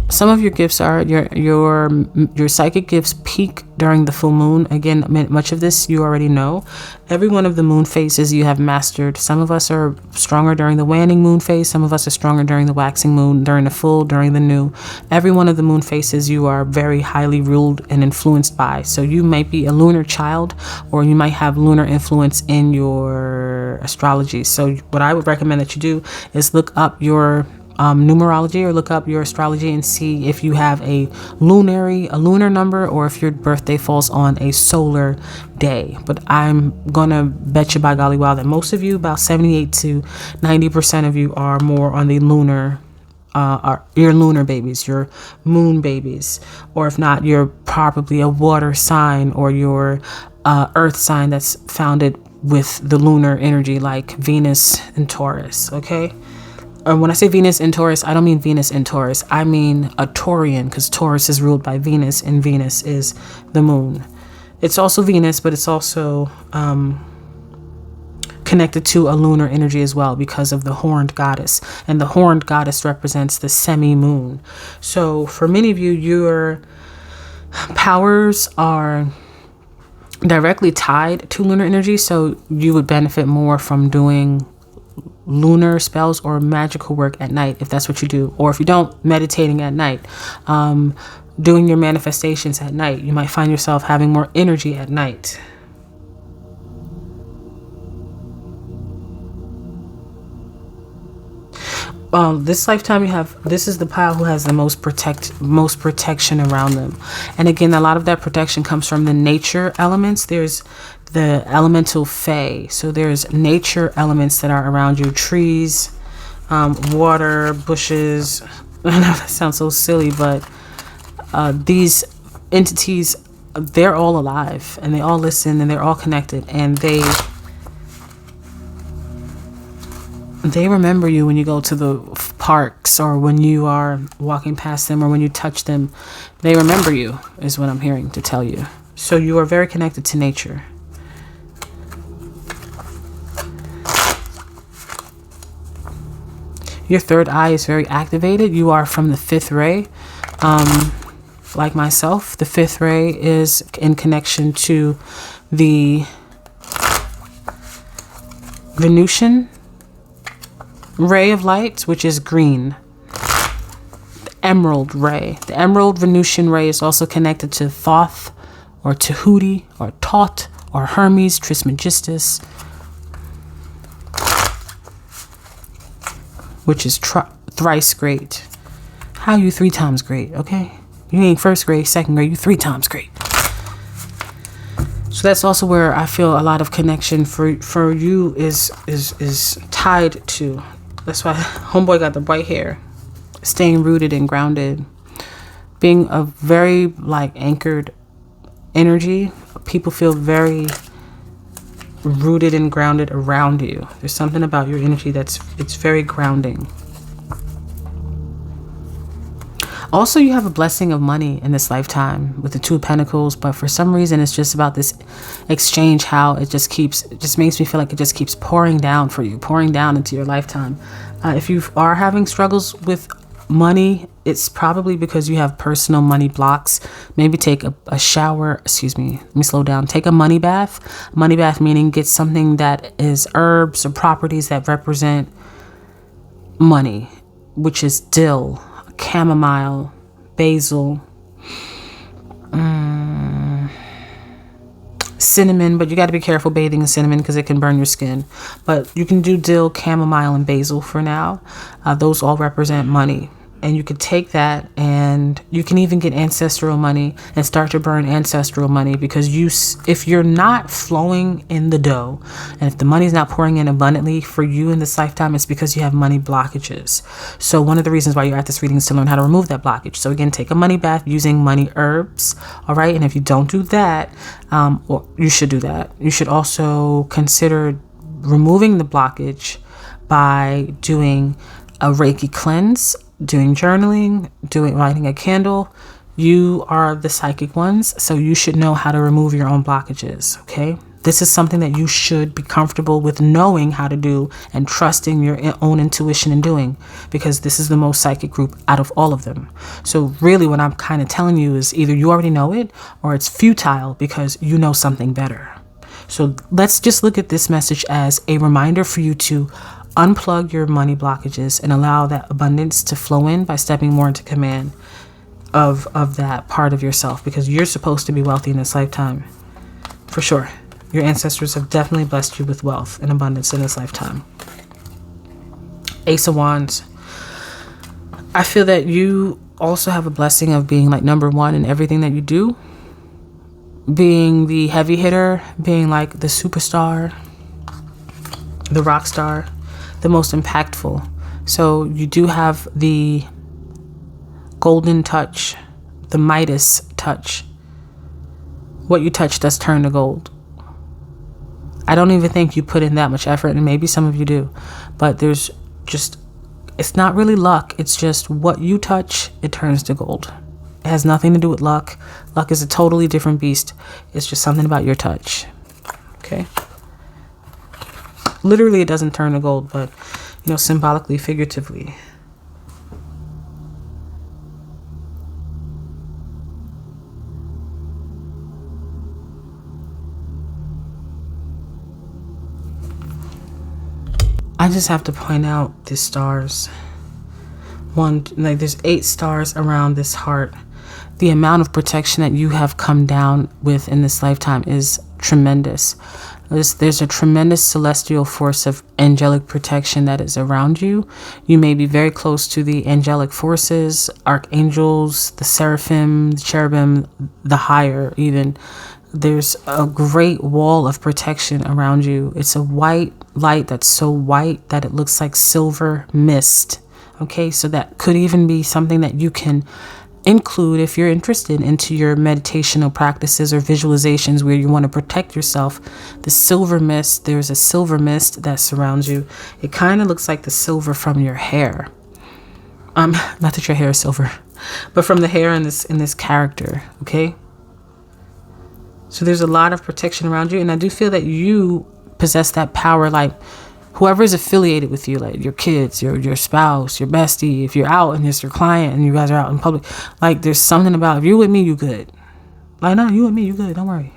Some of your gifts are your psychic gifts peak during the full moon. Again, much of this you already know. Every one of the moon phases you have mastered. Some of us are stronger during the waning moon phase. Some of us are stronger during the waxing moon, during the full, during the new. Every one of the moon phases you are very highly ruled and influenced by. So you might be a lunar child, or you might have lunar influence in your astrology. So what I would recommend that you do is look up your numerology, or look up your astrology and see if you have a lunar number, or if your birthday falls on a solar day. But I'm gonna bet you by golly wow that most of you, about 78 to 90% of you, are more on the lunar, are your lunar babies, your moon babies, or if not, you're probably a water sign, or your earth sign that's founded with the lunar energy, like Venus and Taurus. Okay. When I say Venus in Taurus, I don't mean Venus in Taurus. I mean a Taurian, because Taurus is ruled by Venus, and Venus is the moon. It's also Venus, but it's also connected to a lunar energy as well, because of the horned goddess. And the horned goddess represents the semi-moon. So for many of you, your powers are directly tied to lunar energy. So you would benefit more from doing lunar spells or magical work at night, if that's what you do. Or if you don't, meditating at night, doing your manifestations at night. You might find yourself having more energy at night. This lifetime this is the pile who has the most protection around them. And again, a lot of that protection comes from the nature elements. There's the elemental fae. So there's nature elements that are around you. Trees, water, bushes. I know that sounds so silly, but these entities, they're all alive, and they all listen, and they're all connected, and they remember you when you go to the parks, or when you are walking past them, or when you touch them. They remember you, is what I'm hearing to tell you. So you are very connected to nature. Your third eye is very activated. You are from the fifth ray. Like myself, the fifth ray is in connection to the Venusian ray of light, which is green. The emerald ray. The emerald Venusian ray is also connected to Thoth, or Tahuti, or Tot, or Hermes Trismegistus, which is thrice great. How you 3 times great, okay? You ain't first grade, second grade, you 3 times great. So that's also where I feel a lot of connection for you is tied to. That's why homeboy got the white hair. Staying rooted and grounded. Being a very anchored energy. People feel very rooted and grounded around you. There's something about your energy it's very grounding. Also, you have a blessing of money in this lifetime with the 2 of Pentacles, but for some reason, it's just about this exchange, how it just makes me feel like it just keeps pouring down for you, pouring down into your lifetime. If you are having struggles with money, it's probably because you have personal money blocks. Maybe take a shower, excuse me, let me slow down. Take a money bath. Money bath meaning get something that is herbs or properties that represent money, which is dill, chamomile, basil, cinnamon, but you got to be careful bathing in cinnamon because it can burn your skin. But you can do dill, chamomile, and basil for now. Those all represent money. And you could take that, and you can even get ancestral money and start to burn ancestral money, because if you're not flowing in the dough, and if the money's not pouring in abundantly for you in this lifetime, it's because you have money blockages. So one of the reasons why you're at this reading is to learn how to remove that blockage. So again, take a money bath using money herbs. All right. And if you don't do that, or you should do that, you should also consider removing the blockage by doing a Reiki cleanse, doing journaling, lighting a candle. You are the psychic ones, so you should know how to remove your own blockages, okay? This is something that you should be comfortable with knowing how to do and trusting your own intuition in doing, because this is the most psychic group out of all of them. So really what I'm kind of telling you is either you already know it or it's futile because you know something better. So let's just look at this message as a reminder for you to unplug your money blockages and allow that abundance to flow in by stepping more into command of that part of yourself, because you're supposed to be wealthy in this lifetime. For sure. Your ancestors have definitely blessed you with wealth and abundance in this lifetime. Ace of Wands. I feel that you also have a blessing of being number 1 in everything that you do. Being the heavy hitter, being the superstar, the rock star, the most impactful. So you do have the golden touch, the Midas touch. What you touch does turn to gold. I don't even think you put in that much effort, and maybe some of you do, but it's not really luck. It's just what you touch, it turns to gold. It has nothing to do with luck. Luck is a totally different beast. It's just something about your touch. Okay? Literally, it doesn't turn to gold, but, symbolically, figuratively. I just have to point out the stars. There's 8 stars around this heart. The amount of protection that you have come down with in this lifetime is tremendous. There's a tremendous celestial force of angelic protection that is around you. You may be very close to the angelic forces, archangels, the seraphim, the cherubim, the higher even. There's a great wall of protection around you. It's a white light that's so white that it looks like silver mist. Okay, so that could even be something that you can include if you're interested into your meditational practices or visualizations where you want to protect yourself. The silver mist, there's a silver mist that surrounds you. It kind of looks like the silver from your hair. Not that your hair is silver, but from the hair in this character, okay? So there's a lot of protection around you, and I do feel that you possess that power, whoever is affiliated with you, your kids, your spouse, your bestie, if you're out and it's your client and you guys are out in public, there's something about, if you're with me, you good. No, you and me, you good. Don't worry.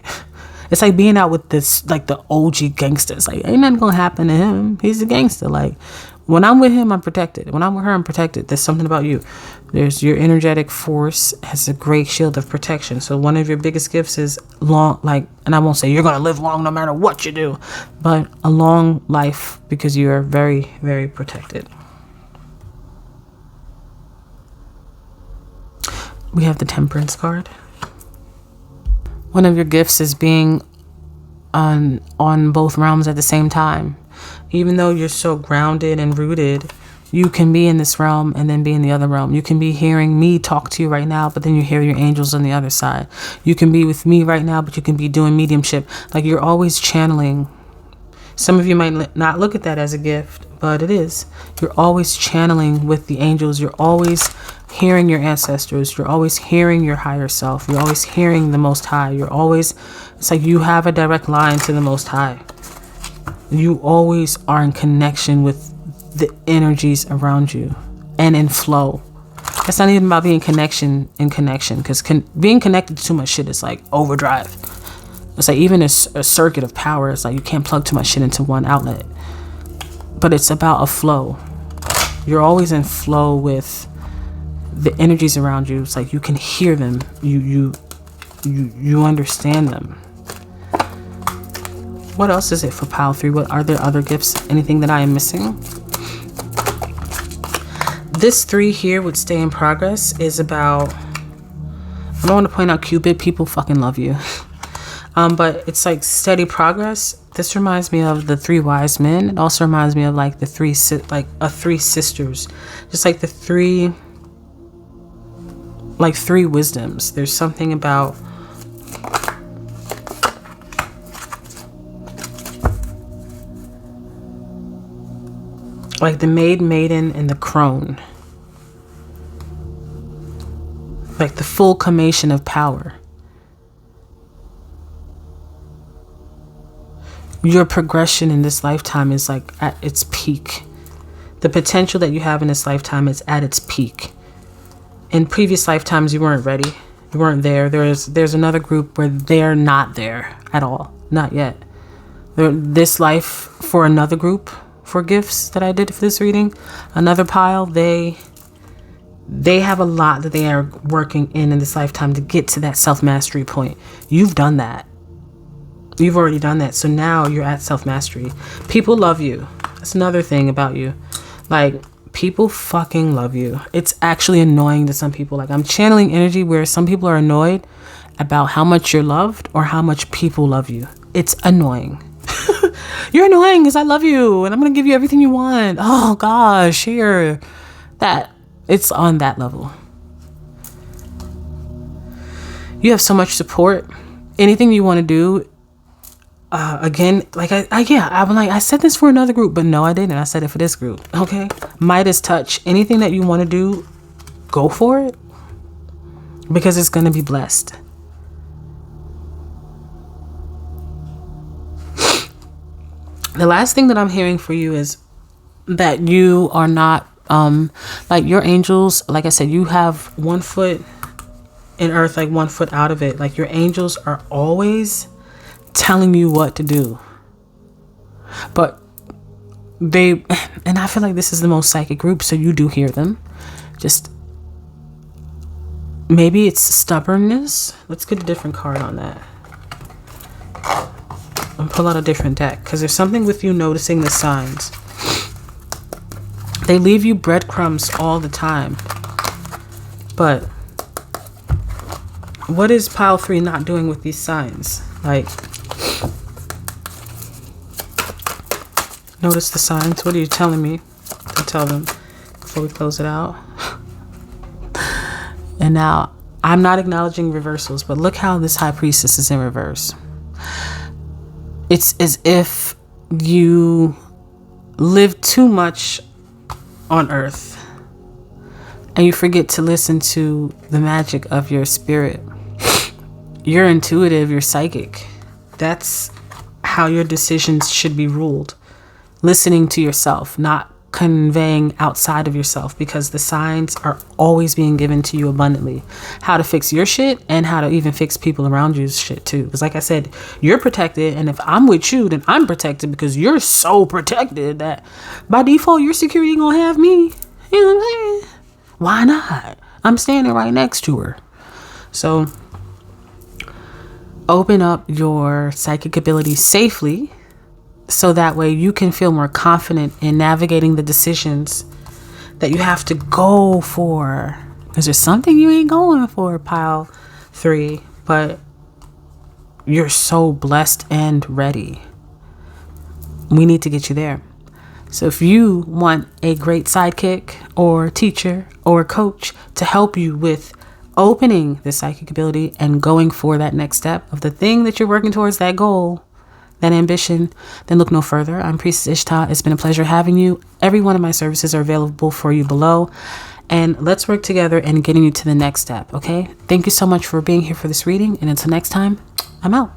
It's like being out with this, the OG gangsters. Ain't nothing gonna happen to him. He's a gangster. When I'm with him, I'm protected. When I'm with her, I'm protected. There's something about you. There's your energetic force has a great shield of protection. So one of your biggest gifts is long, like, and I won't say you're going to live long no matter what you do, but a long life because you are very, very protected. We have the Temperance card. One of your gifts is being on both realms at the same time. Even though you're so grounded and rooted, you can be in this realm and then be in the other realm. You can be hearing me talk to you right now, but then you hear your angels on the other side. You can be with me right now, but you can be doing mediumship. Like, you're always channeling. Some of you might not look at that as a gift, but it is. You're always channeling with the angels. You're always hearing your ancestors. You're always hearing your higher self. You're always hearing the Most High. It's like you have a direct line to the Most High. You always are in connection with the energies around you and in flow. It's not even about being in connection, because being connected to too much shit is like overdrive. It's like even a circuit of power. It's like you can't plug too much shit into one outlet. But it's about a flow. You're always in flow with the energies around you. It's like you can hear them. You understand them. What else is it for pile 3? What are there other gifts? Anything that I am missing? This 3 here with stay in progress is about, I don't want to point out Cupid. People fucking love you. But it's like steady progress. This reminds me of the 3 wise men. It also reminds me of like the 3 sisters. Just like the 3 wisdoms. There's something about like the maiden, and the crone. Like the full commation of power. Your progression in this lifetime is like at its peak. The potential that you have in this lifetime is at its peak. In previous lifetimes, you weren't ready. You weren't there. There's another group where they're not there at all. Not yet. This life for another group, for gifts that I did for this reading, another pile, they have a lot that they are working in this lifetime to get to that self-mastery point. You've done that. You've already done that. So now you're at self-mastery. People love you. That's another thing about you. Like, people fucking love you. It's actually annoying to some people. Like, I'm channeling energy where some people are annoyed about how much you're loved or how much people love you. It's annoying. You're annoying because I love you and I'm going to give you everything you want. Oh gosh, here. That. It's on that level. You have so much support. Anything you want to do, again, like I said this for another group, but no, I didn't. I said it for this group. Okay. Midas touch. Anything that you want to do, go for it, because it's going to be blessed. The last thing that I'm hearing for you is that you are not, like your angels, like I said, you have 1 foot in earth, like 1 foot out of it. Like your angels are always telling you what to do. But and I feel like this is the most psychic group, so you do hear them. Just, maybe it's stubbornness. Let's get a different card on that. And pull out a different deck, because there's something with you noticing the signs. They leave you breadcrumbs all the time. But what is pile 3 not doing with these signs? Like, notice the signs. What are you telling me to tell them before we close it out? And now, I'm not acknowledging reversals, but look how this High Priestess is in reverse. It's as if you live too much on earth and you forget to listen to the magic of your spirit. You're intuitive, you're psychic. That's how your decisions should be ruled. Listening to yourself, not conveying outside of yourself, because the signs are always being given to you abundantly. How to fix your shit and how to even fix people around you's shit too. Because like I said, you're protected, and if I'm with you, then I'm protected, because you're so protected that by default your security gonna have me. You know what I'm saying? Why not? I'm standing right next to her. So open up your psychic ability safely, so that way you can feel more confident in navigating the decisions that you have to go for. Because there's something you ain't going for, pile 3, but you're so blessed and ready. We need to get you there. So if you want a great sidekick or teacher or coach to help you with opening the psychic ability and going for that next step of the thing that you're working towards, that goal, that ambition, then look no further. I'm Priestess Ishtah. It's been a pleasure having you. Every one of my services are available for you below. And let's work together in getting you to the next step, okay? Thank you so much for being here for this reading. And until next time, I'm out.